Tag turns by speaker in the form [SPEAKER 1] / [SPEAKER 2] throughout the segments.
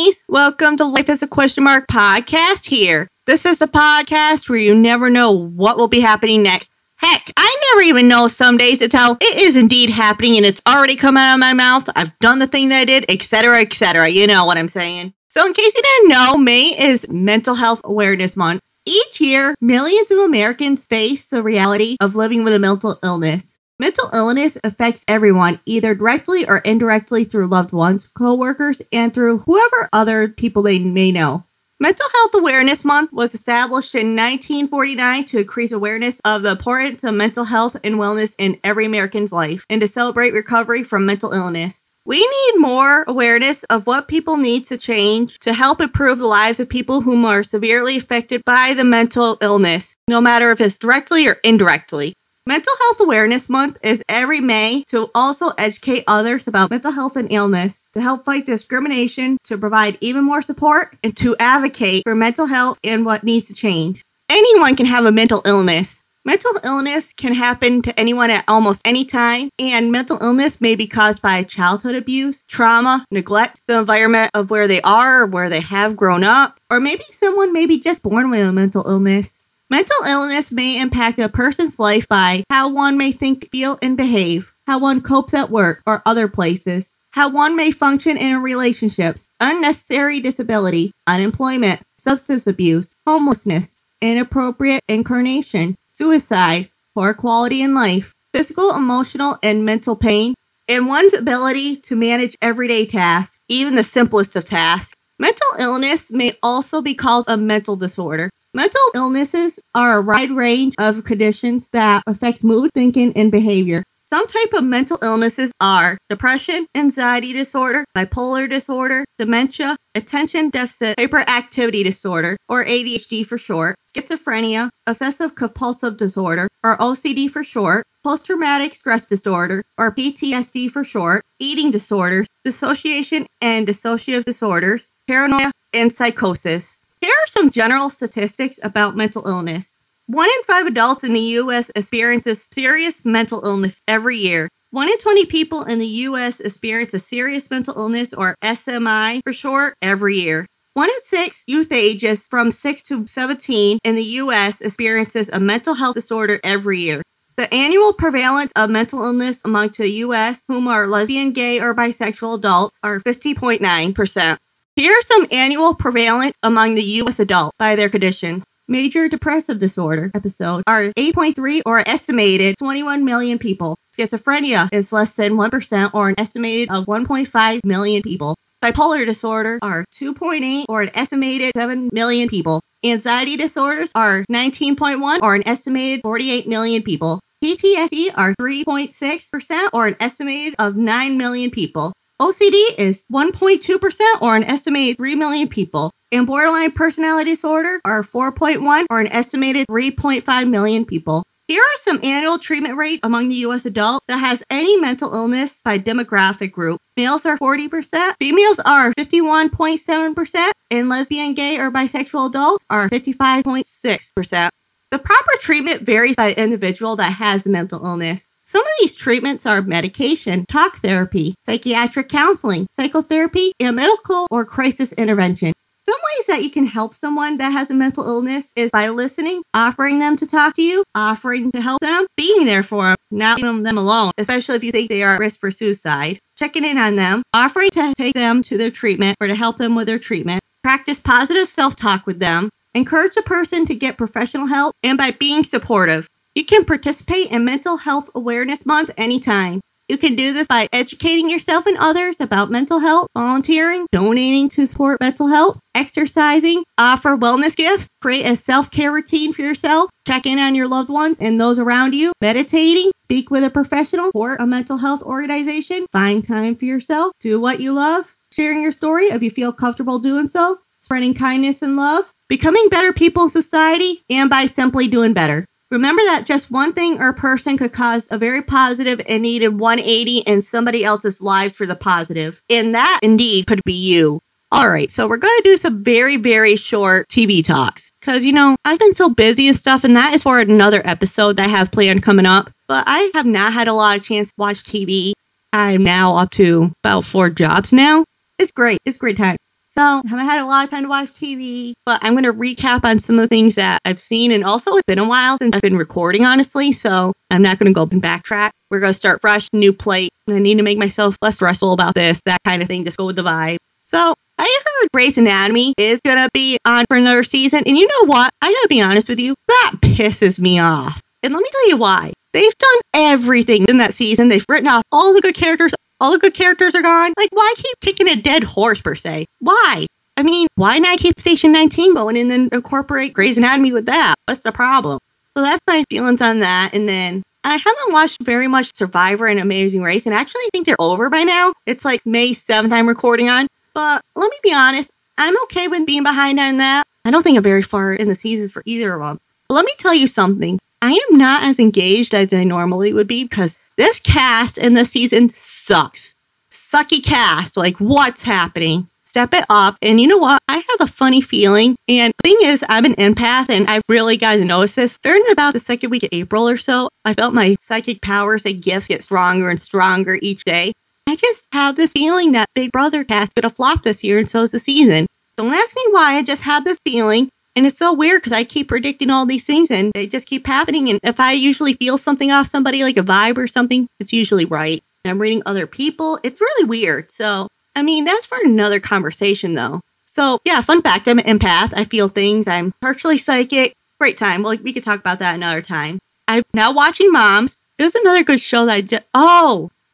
[SPEAKER 1] homies. Welcome to Life as a Question Mark podcast here. This is the podcast where you never know what will be happening next. Heck, I never even know some days until it is indeed happening and it's already come out of my mouth. I've done the thing that I did, etc., etc. You know what I'm saying. So in case you didn't know, May is Mental Health Awareness Month. Each year, millions of Americans face the reality of living with a mental illness. Mental illness affects everyone, either directly or indirectly through loved ones, co-workers, and through whoever other people they may know. Mental Health Awareness Month was established in 1949 to increase awareness of the importance of mental health and wellness in every American's life and to celebrate recovery from mental illness. We need more awareness of what people need to change to help improve the lives of people who are severely affected by the mental illness, no matter if it's directly or indirectly. Mental Health Awareness Month is every May to also educate others about mental health and illness, to help fight discrimination, to provide even more support, and to advocate for mental health and what needs to change. Anyone can have a mental illness. Mental illness can happen to anyone at almost any time, and mental illness may be caused by childhood abuse, trauma, neglect, the environment of where they are or where they have grown up, or maybe someone may be just born with a mental illness. Mental illness may impact a person's life by how one may think, feel, and behave, how one copes at work or other places, how one may function in relationships, unnecessary disability, unemployment, substance abuse, homelessness, inappropriate incarnation, suicide, poor quality in life, physical, emotional, and mental pain, and one's ability to manage everyday tasks, even the simplest of tasks. Mental illness may also be called a mental disorder. Mental illnesses are a wide range of conditions that affect mood, thinking, and behavior. Some type of mental illnesses are depression, anxiety disorder, bipolar disorder, dementia, attention deficit hyperactivity disorder, or ADHD for short, schizophrenia, obsessive compulsive disorder, or OCD for short, post-traumatic stress disorder, or PTSD for short, eating disorders, dissociation and dissociative disorders, paranoia, and psychosis. Here are some general statistics about mental illness. 1 in 5 adults in the U.S. experiences serious mental illness every year. 1 in 20 people in the U.S. experience a serious mental illness, or SMI for short, every year. 1 in 6 youth ages from 6 to 17 in the U.S. experiences a mental health disorder every year. The annual prevalence of mental illness among the U.S. whom are lesbian, gay, or bisexual adults are 50.9%. Here are some annual prevalence among the U.S. adults by their conditions. Major depressive disorder episode are 8.3 or an estimated 21 million people. Schizophrenia is less than 1% or an estimated of 1.5 million people. Bipolar disorder are 2.8 or an estimated 7 million people. Anxiety disorders are 19.1 or an estimated 48 million people. PTSD are 3.6% or an estimated of 9 million people. OCD is 1.2% or an estimated 3 million people. And borderline personality disorder are 4.1 or an estimated 3.5 million people. Here are some annual treatment rates among the U.S. adults that has any mental illness by demographic group. Males are 40%, females are 51.7%, and lesbian, gay, or bisexual adults are 55.6%. The proper treatment varies by the individual that has mental illness. Some of these treatments are medication, talk therapy, psychiatric counseling, psychotherapy, and medical or crisis intervention. Some ways that you can help someone that has a mental illness is by listening, offering them to talk to you, offering to help them, being there for them, not leaving them alone, especially if you think they are at risk for suicide, checking in on them, offering to take them to their treatment or to help them with their treatment, practice positive self-talk with them, encourage the person to get professional help, and by being supportive. You can participate in Mental Health Awareness Month anytime. You can do this by educating yourself and others about mental health, volunteering, donating to support mental health, exercising, offer wellness gifts, create a self-care routine for yourself, check in on your loved ones and those around you, meditating, speak with a professional or a mental health organization, find time for yourself, do what you love, sharing your story if you feel comfortable doing so, spreading kindness and love, becoming better people in society, and by simply doing better. Remember that just one thing or person could cause a very positive and needed 180 in somebody else's lives for the positive. And that indeed could be you. All right, so we're going to do some very, very short TV talks. Because, you know, I've been so busy and stuff, and that is for another episode that I have planned coming up. But I have not had a lot of chance to watch TV. I'm now up to about 4 jobs now. It's great. It's a great time. So I haven't had a lot of time to watch TV, but I'm going to recap on some of the things that I've seen. And also, it's been a while since I've been recording, honestly. So I'm not going to go and backtrack. We're going to start fresh, new plate. I need to make myself less stressful about this, that kind of thing. Just go with the vibe. So I heard Grey's Anatomy is going to be on for another season. And you know what? I got to be honest with you. That pisses me off. And let me tell you why. They've done everything in that season. They've written off all the good characters. All the good characters are gone. Like, why keep kicking a dead horse, per se? Why? I mean, why not keep Station 19 going and then incorporate Grey's Anatomy with that? What's the problem? So that's my feelings on that. And then I haven't watched very much Survivor and Amazing Race. And actually, I think they're over by now. It's like May 7th I'm recording on. But let me be honest. I'm okay with being behind on that. I don't think I'm very far in the seasons for either of them. But let me tell you something. I am not as engaged as I normally would be because this cast in this season sucks. Sucky cast. Like, what's happening? Step it up. And you know what? I have a funny feeling. And the thing is, I'm an empath and I really got to notice this. During about the second week of April or so, I felt my psychic powers and gifts get stronger and stronger each day. I just have this feeling that Big Brother cast could have flopped this year and so is the season. Don't ask me why. I just have this feeling. And it's so weird because I keep predicting all these things and they just keep happening. And if I usually feel something off somebody, like a vibe or something, it's usually right. And I'm reading other people. It's really weird. So, I mean, that's for another conversation though. So yeah, fun fact, I'm an empath. I feel things. I'm partially psychic. Great time. Well, we could talk about that another time. I'm now watching Moms. It was another good show that I just,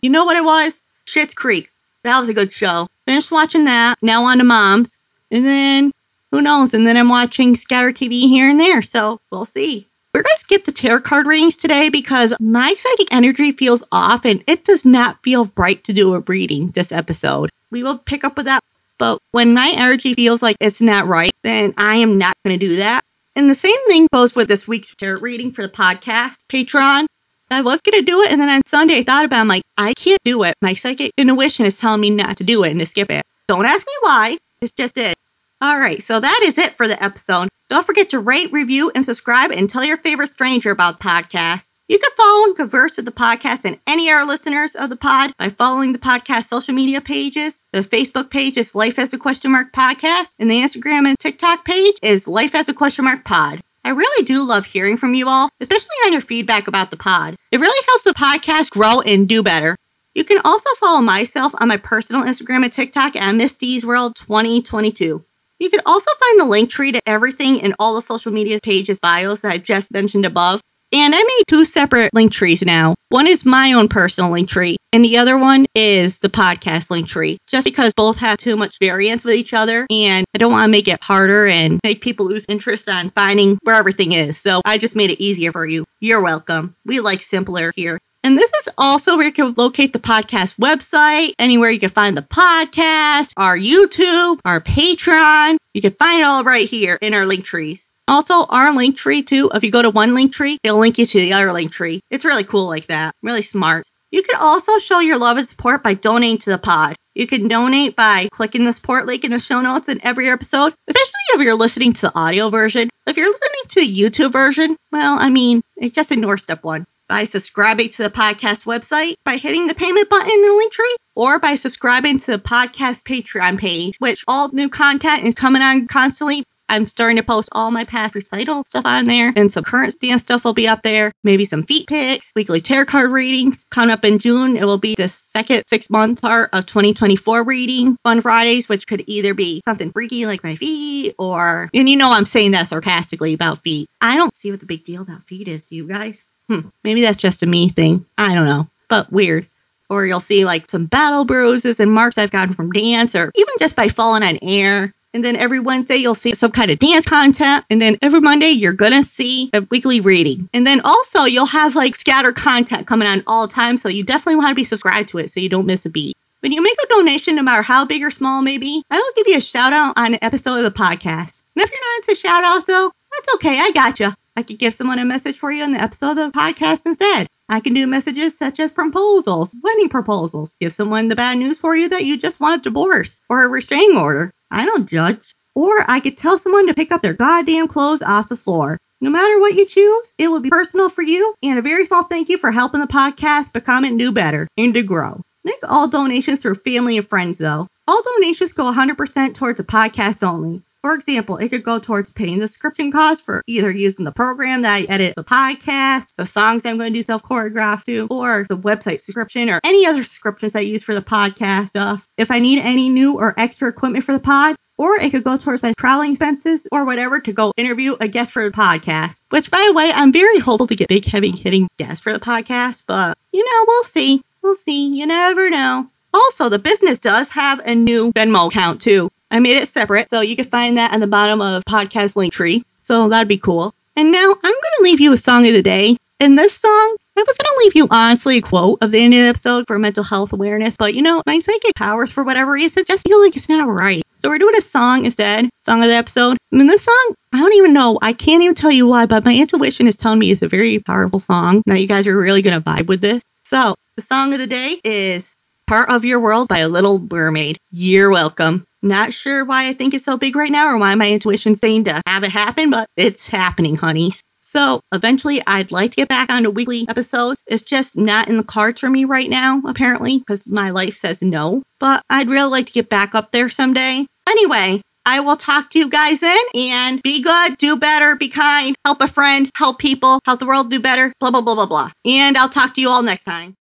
[SPEAKER 1] you know what it was? Schitt's Creek. That was a good show. Finished watching that. Now on to Moms. And then who knows? And then I'm watching Scatter TV here and there. So we'll see. We're going to skip the tarot card readings today because my psychic energy feels off and it does not feel right to do a reading this episode. We will pick up with that. But when my energy feels like it's not right, then I am not going to do that. And the same thing goes with this week's tarot reading for the podcast, Patreon. I was going to do it. And then on Sunday, I thought about it. I'm like, I can't do it. My psychic intuition is telling me not to do it and to skip it. Don't ask me why. It's just it. All right, so that is it for the episode. Don't forget to rate, review, and subscribe, and tell your favorite stranger about the podcast. You can follow and converse with the podcast and any of our listeners of the pod by following the podcast social media pages. The Facebook page is Life as a Question Mark Podcast, and the Instagram and TikTok page is Life as a Question Mark Pod. I really do love hearing from you all, especially on your feedback about the pod. It really helps the podcast grow and do better. You can also follow myself on my personal Instagram and TikTok at Miss D's World 2022. You can also find the link tree to everything in all the social media pages bios that I just mentioned above. And I made 2 separate link trees now. One is my own personal link tree, and the other one is the podcast link tree. Just because both have too much variance with each other, and I don't want to make it harder and make people lose interest on finding where everything is. So I just made it easier for you. You're welcome. We like simpler here. And this is also where you can locate the podcast website, anywhere you can find the podcast, our YouTube, our Patreon. You can find it all right here in our link trees. Also, our link tree too, if you go to one link tree, it'll link you to the other link tree. It's really cool like that. Really smart. You can also show your love and support by donating to the pod. You can donate by clicking the support link in the show notes in every episode, especially if you're listening to the audio version. If you're listening to the YouTube version, well, I mean, just ignore step 1. By subscribing to the podcast website, by hitting the payment button in the link tree, or by subscribing to the podcast Patreon page, which all new content is coming on constantly. I'm starting to post all my past recital stuff on there, and some current dance stuff will be up there. Maybe some feet pics, weekly tarot card readings. Coming up in June, it will be the second 6-month part of 2024 reading. Fun Fridays, which could either be something freaky like my feet, or, and you know I'm saying that sarcastically about feet. I don't see what the big deal about feet is, do you guys? Maybe that's just a me thing. I don't know, but weird. Or you'll see like some battle bruises and marks I've gotten from dance, or even just by falling on air. And then every Wednesday, you'll see some kind of dance content. And then every Monday, you're going to see a weekly reading. And then also, you'll have like scattered content coming on all the time. So you definitely want to be subscribed to it so you don't miss a beat. When you make a donation, no matter how big or small it may be, I will give you a shout out on an episode of the podcast. And if you're not into shout outs, though, that's okay. I gotcha. I could give someone a message for you in the episode of the podcast instead. I can do messages such as proposals, wedding proposals, give someone the bad news for you that you just want a divorce or a restraining order. I don't judge. Or I could tell someone to pick up their goddamn clothes off the floor. No matter what you choose, it will be personal for you, and a very small thank you for helping the podcast become and do better and to grow. Make all donations through family and friends, though. All donations go 100% towards the podcast only. For example, it could go towards paying the subscription cost for either using the program that I edit the podcast, the songs I'm going to do self-choreograph to, or the website subscription, or any other subscriptions I use for the podcast stuff. If I need any new or extra equipment for the pod, or it could go towards my traveling expenses or whatever to go interview a guest for the podcast. Which, by the way, I'm very hopeful to get big, heavy-hitting guests for the podcast, but, we'll see. We'll see. You never know. Also, the business does have a new Venmo account, too. I made it separate, so you can find that on the bottom of podcast link tree. So that'd be cool. And now I'm going to leave you a song of the day. In this song, I was going to leave you, honestly, a quote of the end of the episode for mental health awareness. But, my psychic powers, for whatever reason, just feel like it's not right. So we're doing a song instead, song of the episode. And this song, I don't even know. I can't even tell you why, but my intuition is telling me it's a very powerful song. Now you guys are really going to vibe with this. So the song of the day is Part of Your World by Little Mermaid. You're welcome. Not sure why I think it's so big right now or why my intuition's saying to have it happen, but it's happening, honeys. So eventually I'd like to get back onto weekly episodes. It's just not in the cards for me right now, apparently, because my life says no. But I'd really like to get back up there someday. Anyway, I will talk to you guys then, and be good, do better, be kind, help a friend, help people, help the world do better, blah, blah, blah, blah, blah. And I'll talk to you all next time.